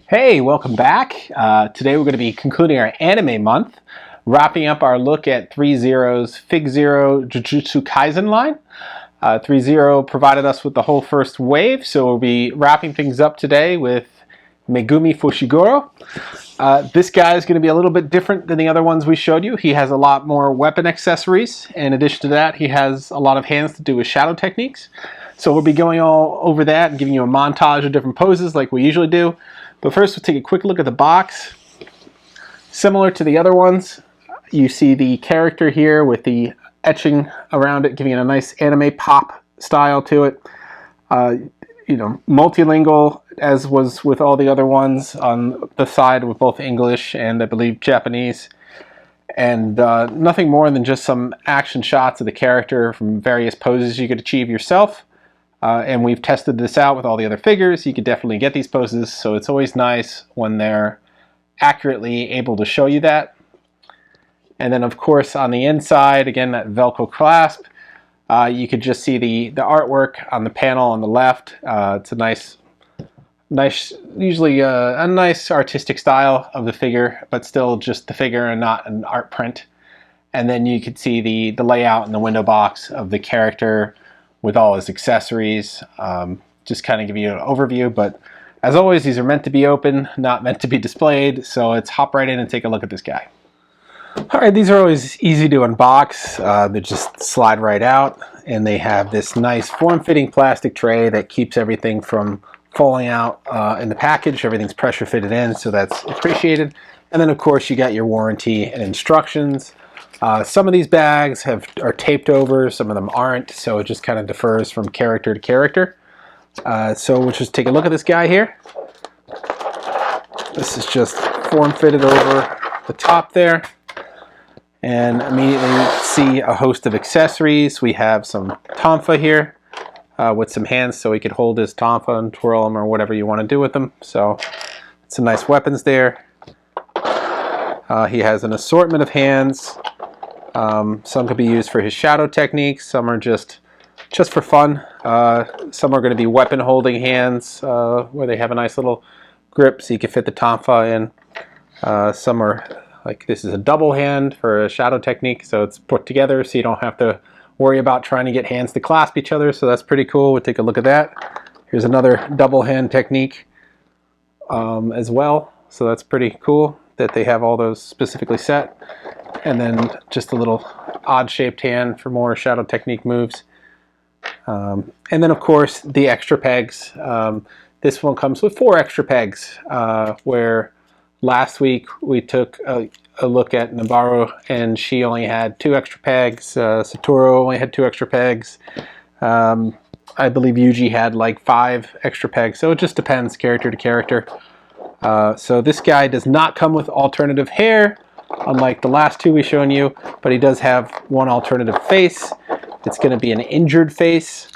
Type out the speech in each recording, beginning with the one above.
Hey, welcome back. Today we're going to be concluding our anime month, wrapping up our look at threezero's FigZero Jujutsu Kaisen line. threezero provided us with the whole first wave, so we'll be wrapping things up today with Megumi Fushiguro. This guy is going to be a little bit different than the other ones we showed you. He has a lot more weapon accessories. In addition to that, he has a lot of hands to do with shadow techniques. So we'll be going all over that and giving you a montage of different poses like we usually do. But first, we'll take a quick look at the box. Similar to the other ones, you see the character here with the etching around it, giving it a nice anime pop style to it. Multilingual, as was with all the other ones, on the side with both English and I believe Japanese. And nothing more than just some action shots of the character from various poses you could achieve yourself. And we've tested this out with all the other figures. You could definitely get these poses, so it's always nice when they're accurately able to show you that. And then, of course, on the inside, again, that Velcro clasp, you could just see the artwork on the panel on the left. It's a nice, usually a nice artistic style of the figure, but still just the figure and not an art print. And then you could see the layout in the window box of the character with all his accessories. Just kind of give you an overview, but as always, these are meant to be open, not meant to be displayed, so let's hop right in and take a look at this guy. Alright, these are always easy to unbox. They just slide right out, and they have this nice form-fitting plastic tray that keeps everything from falling out in the package. Everything's pressure fitted in, so that's appreciated. And then of course you got your warranty and instructions. Some of these bags are taped over, some of them aren't, so it just kind of differs from character to character. So we'll just take a look at this guy here. This is just form-fitted over the top there. And immediately see a host of accessories. We have some tonfa here with some hands so he could hold his tonfa and twirl them or whatever you want to do with them. So some nice weapons there. He has an assortment of hands. Some could be used for his shadow techniques. Some are just for fun. Some are going to be weapon holding hands where they have a nice little grip so you can fit the tonfa in. Some are like this is a double hand for a shadow technique, so it's put together so you don't have to worry about trying to get hands to clasp each other, so that's pretty cool. We'll take a look at that. Here's another double hand technique as well, so that's pretty cool that they have all those specifically set. And then just a little odd shaped hand for more shadow technique moves. And then of course the extra pegs. This one comes with 4 extra pegs, where last week we took a look at Nabarro and she only had 2 extra pegs. Satoru only had 2 extra pegs. I believe Yuji had like 5 extra pegs, so it just depends character to character. So this guy does not come with alternative hair, unlike the last 2 we've shown you, but he does have one alternative face. It's going to be an injured face.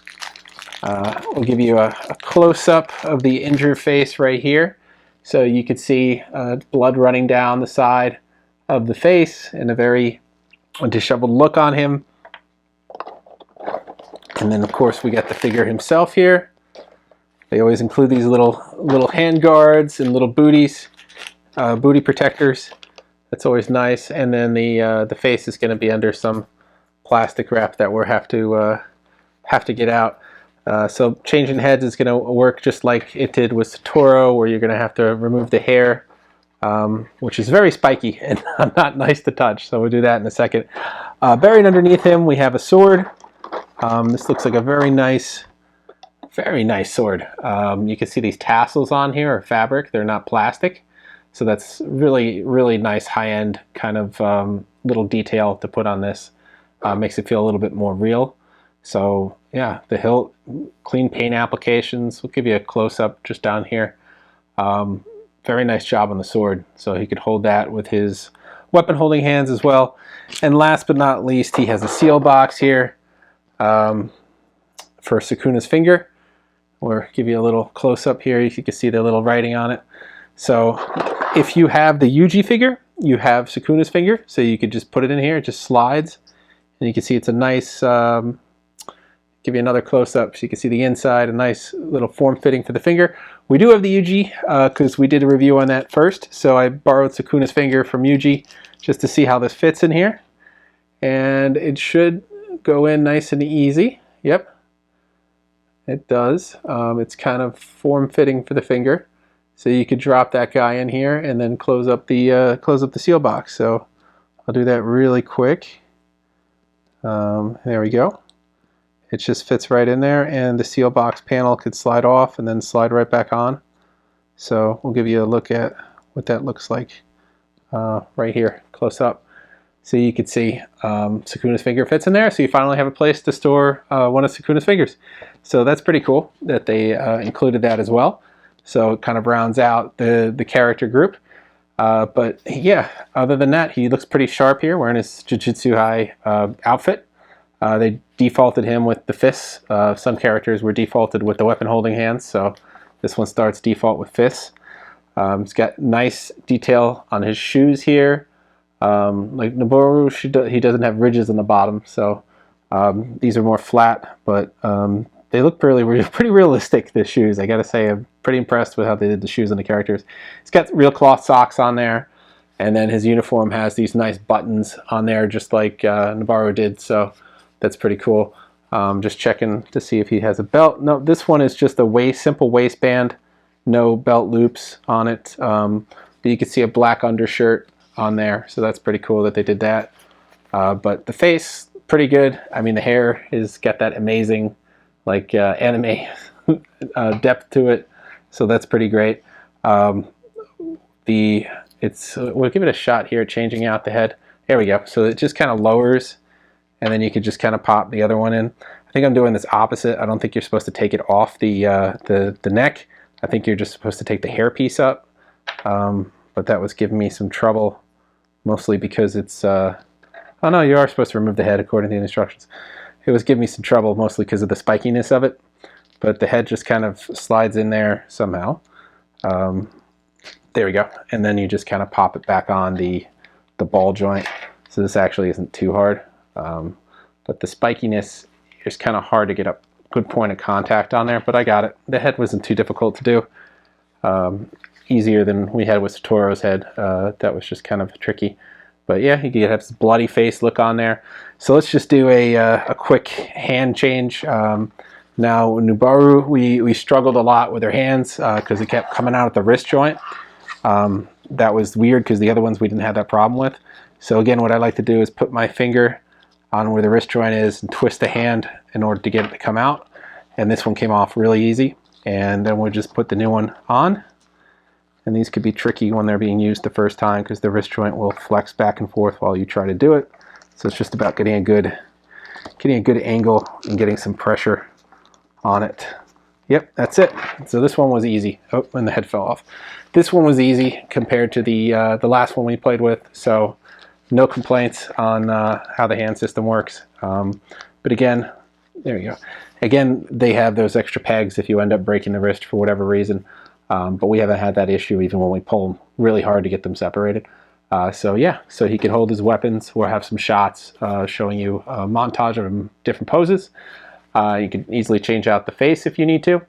We'll give you a close-up of the injured face right here. So you can see blood running down the side of the face and a very disheveled look on him. And then of course we got the figure himself here. They always include these little hand guards and little booties, booty protectors. That's always nice. And then the face is going to be under some plastic wrap that we'll have to get out. So changing heads is going to work just like it did with Satoru, where you're going to have to remove the hair, which is very spiky and not nice to touch. So we'll do that in a second. Buried underneath him, we have a sword. This looks like a very nice sword. You can see these tassels on here are fabric. They're not plastic. So that's really, really nice high-end kind of little detail to put on this. Makes it feel a little bit more real. So yeah, the hilt, clean paint applications. We'll give you a close-up just down here. Very nice job on the sword. So he could hold that with his weapon holding hands as well. And last but not least, he has a seal box here for Sukuna's finger. We'll give you a little close-up here. You can see the little writing on it. So if you have the Yuji figure, you have Sukuna's finger. So you could just put it in here. It just slides. And you can see it's a nice... give you another close-up so you can see the inside, a nice little form fitting for the finger. We do have the Yuji because we did a review on that first. So I borrowed Sukuna's finger from Yuji just to see how this fits in here. And it should go in nice and easy. Yep, it does. It's kind of form-fitting for the finger. So you could drop that guy in here and then close up the seal box. So I'll do that really quick. There we go. It just fits right in there, and the seal box panel could slide off and then slide right back on. So we'll give you a look at what that looks like right here, close up. So you can see Sukuna's finger fits in there, so you finally have a place to store one of Sukuna's fingers. So that's pretty cool that they included that as well. So it kind of rounds out the character group. But yeah, other than that, he looks pretty sharp here, wearing his Jujutsu High outfit. They defaulted him with the fists. Some characters were defaulted with the weapon holding hands, so this one starts default with fists. He's got nice detail on his shoes here. Like Noboru, he doesn't have ridges on the bottom, so these are more flat, but they look pretty realistic, the shoes. I gotta say, I'm pretty impressed with how they did the shoes on the characters. He's got real cloth socks on there, and then his uniform has these nice buttons on there, just like Noboru did, so that's pretty cool. Just checking to see if he has a belt. No, this one is just a simple waistband, no belt loops on it. But you can see a black undershirt on there, so that's pretty cool that they did that. But the face, pretty good. I mean, the hair is got that amazing, like anime depth to it, so that's pretty great. We'll give it a shot here, changing out the head. There we go. So it just kind of lowers, and then you could just kind of pop the other one in. I think I'm doing this opposite. I don't think you're supposed to take it off the neck. I think you're just supposed to take the hair piece up. But that was giving me some trouble, mostly because it's, oh no, you are supposed to remove the head according to the instructions. It was giving me some trouble, mostly because of the spikiness of it. But the head just kind of slides in there somehow. There we go. And then you just kind of pop it back on the ball joint. So this actually isn't too hard. But the spikiness is kind of hard to get a good point of contact on there, but I got it. The head wasn't too difficult to do. Easier than we had with Satoru's head. That was just kind of tricky. But yeah, you could have this bloody face look on there. So let's just do a quick hand change. Now Noboru, we struggled a lot with her hands because it kept coming out at the wrist joint. That was weird because the other ones we didn't have that problem with. So again, what I like to do is put my finger on where the wrist joint is and twist the hand in order to get it to come out. And this one came off really easy. And then we'll just put the new one on. And these could be tricky when they're being used the first time because the wrist joint will flex back and forth while you try to do it. So it's just about getting a good angle and getting some pressure on it. Yep, that's it. So this one was easy. Oh, and the head fell off. This one was easy compared to the last one we played with. So no complaints on how the hand system works. But again, there you go. Again, they have those extra pegs if you end up breaking the wrist for whatever reason. But we haven't had that issue even when we pull them really hard to get them separated. So yeah, so he can hold his weapons. We'll have some shots showing you a montage of different poses. You can easily change out the face if you need to.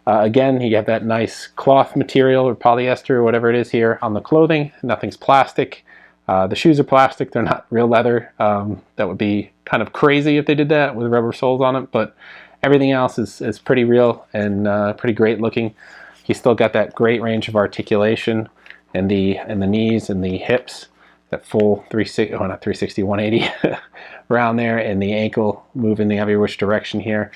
Again, you have that nice cloth material or polyester or whatever it is here on the clothing. Nothing's plastic. The shoes are plastic. They're not real leather. That would be kind of crazy if they did that with rubber soles on it. But everything else is pretty real and pretty great looking. He's still got that great range of articulation in the knees and the hips. That full 360, oh not 360, 180 around there, and the ankle moving the every which direction here.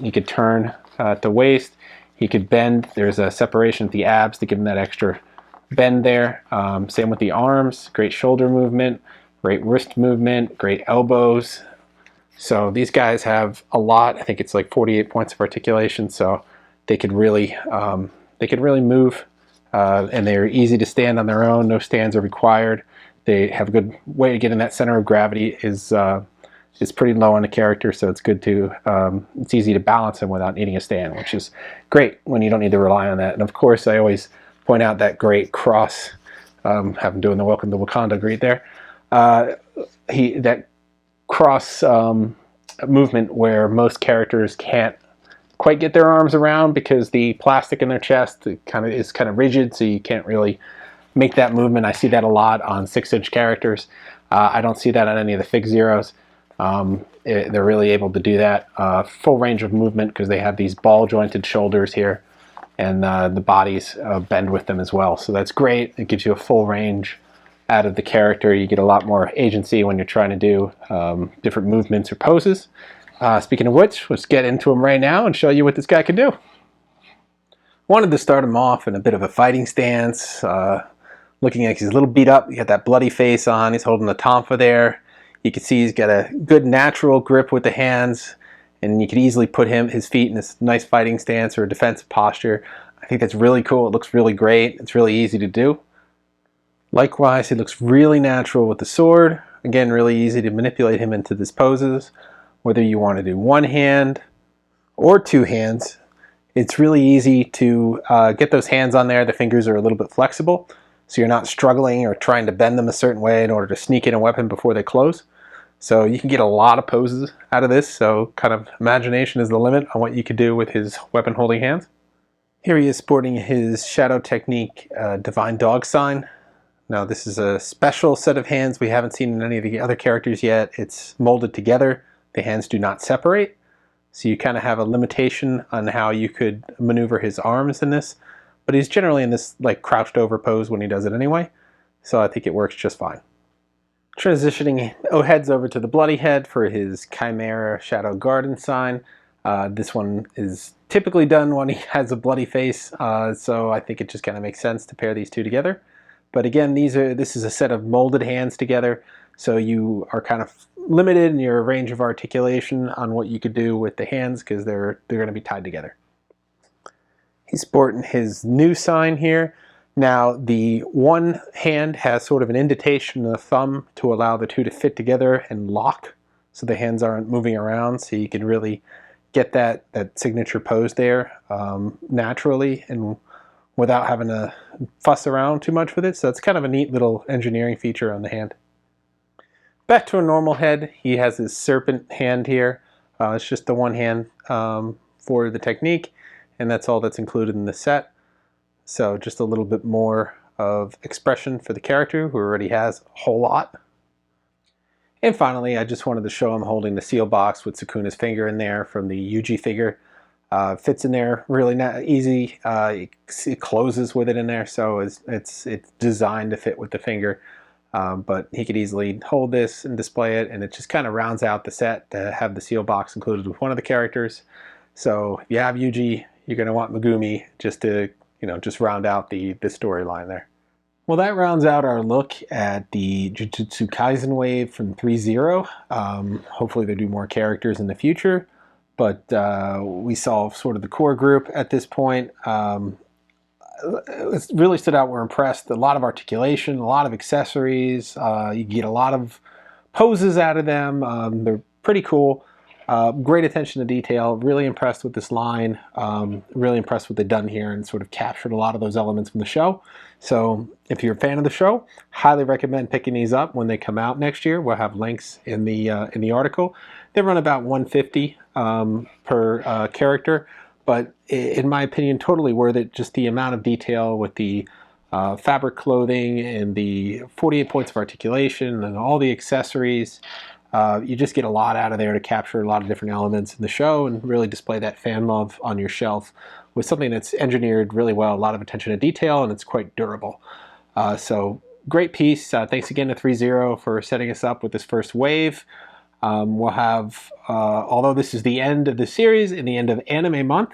He could turn at the waist. He could bend. There's a separation at the abs to give him that extra bend there. Same with the arms. Great shoulder movement, great wrist movement, great elbows. So these guys have a lot. I think it's like 48 points of articulation. So they could really move, and they're easy to stand on their own. No stands are required. They have a good way to get in that center of gravity is pretty low on the character, so it's good to it's easy to balance them without needing a stand, which is great when you don't need to rely on that. And of course, I always point out that great cross. Have him doing the Welcome to Wakanda greet there. That cross movement where most characters can't quite get their arms around because the plastic in their chest is kind of rigid, so you can't really make that movement. I see that a lot on 6-inch characters. I don't see that on any of the FigZeros. They're really able to do that. Full range of movement because they have these ball jointed shoulders here, and the bodies bend with them as well. So that's great. It gives you a full range out of the character. You get a lot more agency when you're trying to do different movements or poses. Speaking of which, let's get into him right now and show you what this guy can do. Wanted to start him off in a bit of a fighting stance, looking like he's a little beat up. He got that bloody face on. He's holding the tonfa there. You can see he's got a good natural grip with the hands, and you could easily put his feet in this nice fighting stance or a defensive posture. I think that's really cool. It looks really great. It's really easy to do. Likewise, he looks really natural with the sword. Again, really easy to manipulate him into these poses. Whether you want to do one hand or two hands, it's really easy to get those hands on there. The fingers are a little bit flexible, so you're not struggling or trying to bend them a certain way in order to sneak in a weapon before they close. So you can get a lot of poses out of this, so kind of imagination is the limit on what you could do with his weapon holding hands. Here he is sporting his Shadow Technique Divine Dog Sign. Now this is a special set of hands we haven't seen in any of the other characters yet. It's molded together. The hands do not separate. So you kind of have a limitation on how you could maneuver his arms in this. But he's generally in this like crouched over pose when he does it anyway. So I think it works just fine. Transitioning heads over to the bloody head for his Chimera Shadow Garden sign. This one is typically done when he has a bloody face. So I think it just kind of makes sense to pair these two together. But again, this is a set of molded hands together, so you are kind of limited in your range of articulation on what you could do with the hands because they're going to be tied together. He's sporting his new sign here. Now the one hand has sort of an indentation in the thumb to allow the two to fit together and lock, so the hands aren't moving around, so you can really get that signature pose there naturally and without having to fuss around too much with it. So it's kind of a neat little engineering feature on the hand. Back to a normal head, he has his serpent hand here. It's just the one hand for the technique, and that's all that's included in the set. So just a little bit more of expression for the character who already has a whole lot. And finally, I just wanted to show him holding the seal box with Sukuna's finger in there from the Yuji figure. Fits in there really easy. It closes with it in there, so it's designed to fit with the finger. But he could easily hold this and display it, and it just kind of rounds out the set to have the seal box included with one of the characters. So if you have Yuji, you're going to want Megumi just to just round out the storyline there. Well, that rounds out our look at the Jujutsu Kaisen wave from threezero. Hopefully they do more characters in the future. But we saw sort of the core group at this point. It really stood out. We're impressed. A lot of articulation, a lot of accessories. You get a lot of poses out of them. They're pretty cool. Great attention to detail. Really impressed with this line. Really impressed with what they've done here and sort of captured a lot of those elements from the show. So if you're a fan of the show, highly recommend picking these up when they come out next year. We'll have links in the article. They run about $150 per character, but in my opinion, totally worth it. Just the amount of detail with the fabric clothing and the 48 points of articulation and all the accessories. You just get a lot out of there to capture a lot of different elements in the show and really display that fan love on your shelf with something that's engineered really well, a lot of attention to detail, and it's quite durable. So great piece. Thanks again to threezero for setting us up with this first wave. We'll have, although this is the end of the series and the end of anime month,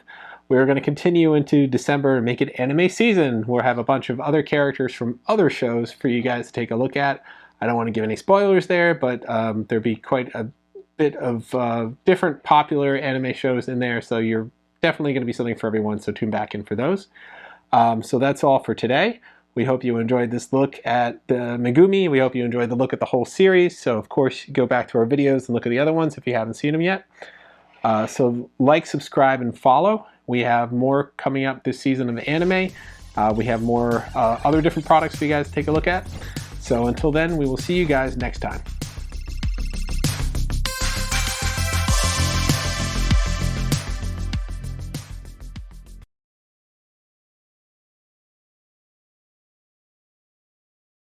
we're going to continue into December and make it anime season. We'll have a bunch of other characters from other shows for you guys to take a look at. I don't want to give any spoilers there, but there'll be quite a bit of different popular anime shows in there, so you're definitely going to be something for everyone, so tune back in for those. So that's all for today. We hope you enjoyed this look at the Megumi. We hope you enjoyed the look at the whole series. So of course, go back to our videos and look at the other ones if you haven't seen them yet. So like, subscribe, and follow. We have more coming up this season of anime. We have more other different products for you guys to take a look at. So until then, we will see you guys next time.